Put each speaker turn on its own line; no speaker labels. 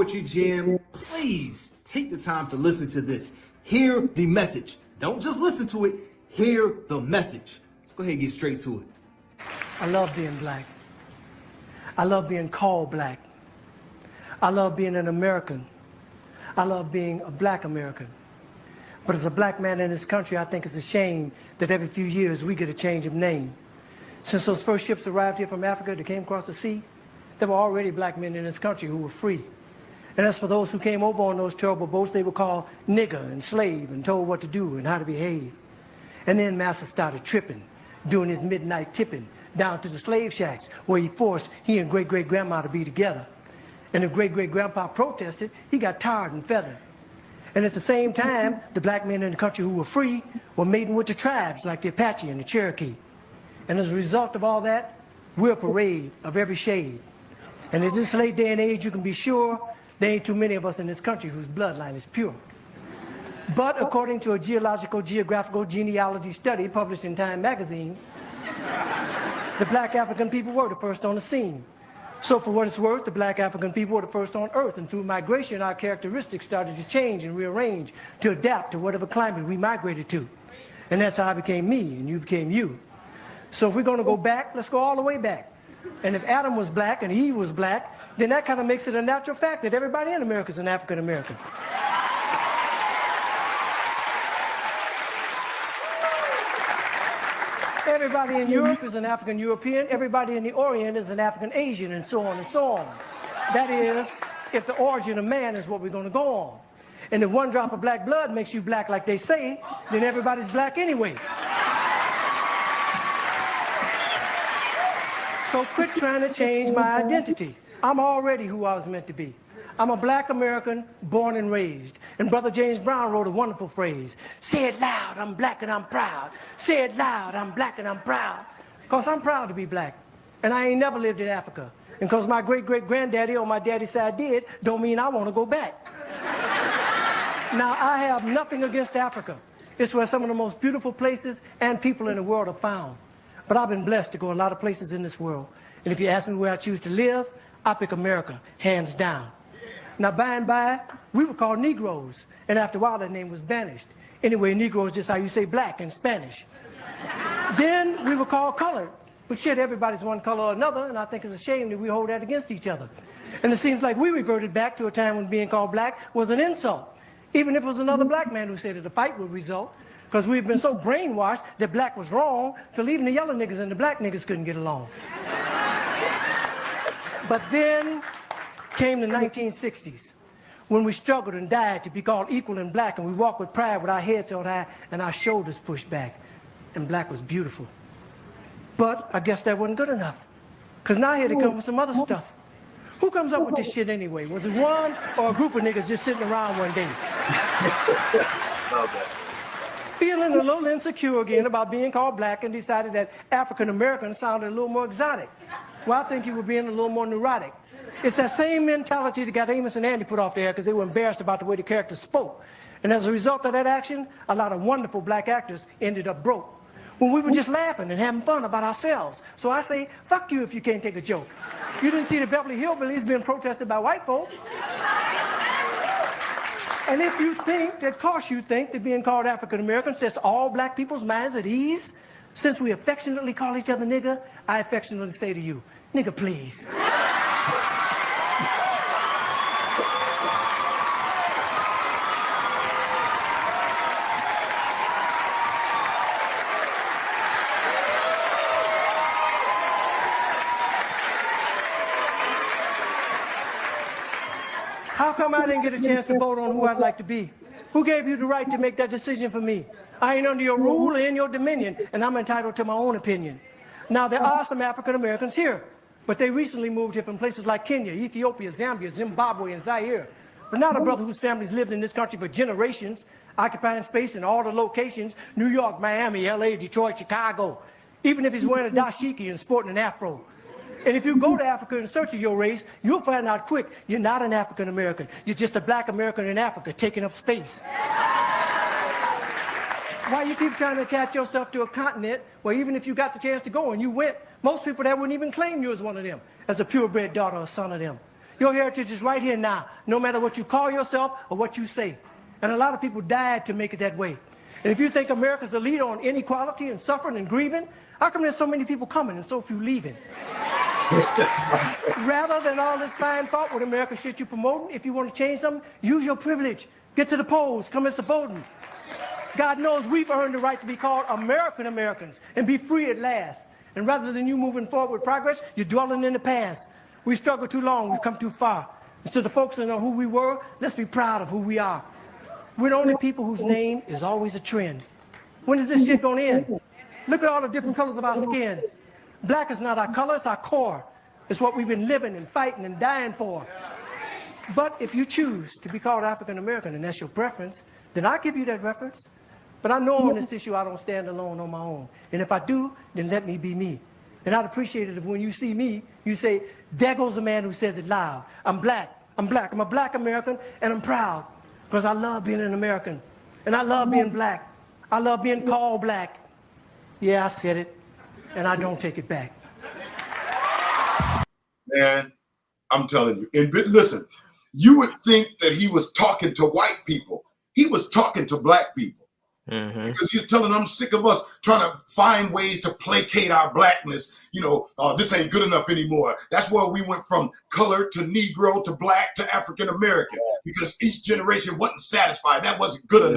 Poetry Jam, please take the time to listen to this. Hear the message. Don't just listen to it, hear the message. Let's go ahead and get straight to it.
I love being black. I love being called black. I love being an American. I love being a black American. But as a black man in this country, I think it's a shame that every few years we get a change of name. Since those first ships arrived here from Africa that came across the sea, there were already black men in this country who were free. And as for those who came over on those terrible boats, they were called nigger and slave and told what to do and how to behave. And then Master started tripping, doing his midnight tipping down to the slave shacks where he forced he and great-great-grandma to be together. And if great-great-grandpa protested, he got tarred and feathered. And at the same time, the black men in the country who were free were mating with the tribes like the Apache and the Cherokee. And as a result of all that, we're a parade of every shade. And in this late day and age, you can be sure there ain't too many of us in this country whose bloodline is pure. But according to a geographical genealogy study published in Time magazine, the black African people were the first on the scene. So for what it's worth, the black African people were the first on earth, and through migration, our characteristics started to change and rearrange to adapt to whatever climate we migrated to. And that's how I became me, and you became you. So if we're going to go back, let's go all the way back. And if Adam was black and Eve was black, then that kind of makes it a natural fact that everybody in America is an African American. Everybody in Europe is an African European. Everybody in the Orient is an African Asian, and so on and so on. That is, if the origin of man is what we're going to go on. And if one drop of black blood makes you black like they say, then everybody's black anyway. So quit trying to change my identity. I'm already who I was meant to be. I'm a black American born and raised. And Brother James Brown wrote a wonderful phrase. Say it loud, I'm black and I'm proud. Say it loud, I'm black and I'm proud. Because I'm proud to be black. And I ain't never lived in Africa. And because my great-great-granddaddy on my daddy's side did, don't mean I want to go back. Now, I have nothing against Africa. It's where some of the most beautiful places and people in the world are found. But I've been blessed to go a lot of places in this world. And if you ask me where I choose to live, I pick America, hands down. Now, by and by, we were called Negroes, and after a while, that name was banished. Anyway, Negro is just how you say black in Spanish. Then we were called colored, but shit, everybody's one color or another, and I think it's a shame that we hold that against each other. And it seems like we reverted back to a time when being called black was an insult, even if it was another black man who said that a fight would result, because we've been so brainwashed that black was wrong, till even the yellow niggas and the black niggas couldn't get along. But then came the 1960s, when we struggled and died to be called equal and black, and we walked with pride with our heads held high and our shoulders pushed back, and black was beautiful. But I guess that wasn't good enough, because now here they come with some other stuff. Who comes up with this shit anyway? Was it one or a group of niggas just sitting around one day? Feeling a little insecure again about being called black, and decided that African American sounded a little more exotic. Well, I think you were being a little more neurotic. It's that same mentality that got Amos and Andy put off the air because they were embarrassed about the way the characters spoke. And as a result of that action, a lot of wonderful black actors ended up broke, when we were just laughing and having fun about ourselves. So I say, fuck you if you can't take a joke. You didn't see the Beverly Hillbillies being protested by white folks. And if you think that, cause you think that being called African American sets all black people's minds at ease, since we affectionately call each other nigger, I affectionately say to you, nigga, please. How come I didn't get a chance to vote on who I'd like to be? Who gave you the right to make that decision for me? I ain't under your rule or in your dominion, and I'm entitled to my own opinion. Now, there are some African Americans here, but they recently moved here from places like Kenya, Ethiopia, Zambia, Zimbabwe, and Zaire. But not a brother whose family's lived in this country for generations, occupying space in all the locations, New York, Miami, LA, Detroit, Chicago, even if he's wearing a dashiki and sporting an afro. And if you go to Africa in search of your race, you'll find out quick, you're not an African American. You're just a black American in Africa taking up space. Why you keep trying to attach yourself to a continent where even if you got the chance to go and you went, most people that wouldn't even claim you as one of them, as a purebred daughter or son of them. Your heritage is right here now, no matter what you call yourself or what you say. And a lot of people died to make it that way. And if you think America's the leader on inequality and suffering and grieving, how come there's so many people coming and so few leaving? Rather than all this fine thought with America shit you promoting, if you want to change something, use your privilege. Get to the polls, come and support them. God knows we've earned the right to be called American Americans and be free at last. And rather than you moving forward with progress, you're dwelling in the past. We struggled too long, we've come too far. And so the folks that know who we were, let's be proud of who we are. We're the only people whose name is always a trend. When is this shit gonna end? Look at all the different colors of our skin. Black is not our color, it's our core. It's what we've been living and fighting and dying for. But if you choose to be called African American and that's your preference, then I'll give you that reference. But I know on this issue I don't stand alone on my own. And if I do, then let me be me. And I'd appreciate it if when you see me, you say, there goes a man who says it loud. I'm black, I'm black, I'm a black American, and I'm proud. Because I love being an American. And I love being black. I love being called black. Yeah, I said it, and I don't take it back.
Man, I'm telling you. And listen, you would think that he was talking to white people. He was talking to black people. Because you're telling them, I'm sick of us trying to find ways to placate our blackness. You know, this ain't good enough anymore. That's where we went from color to Negro to black to African American, because each generation wasn't satisfied. That wasn't good enough.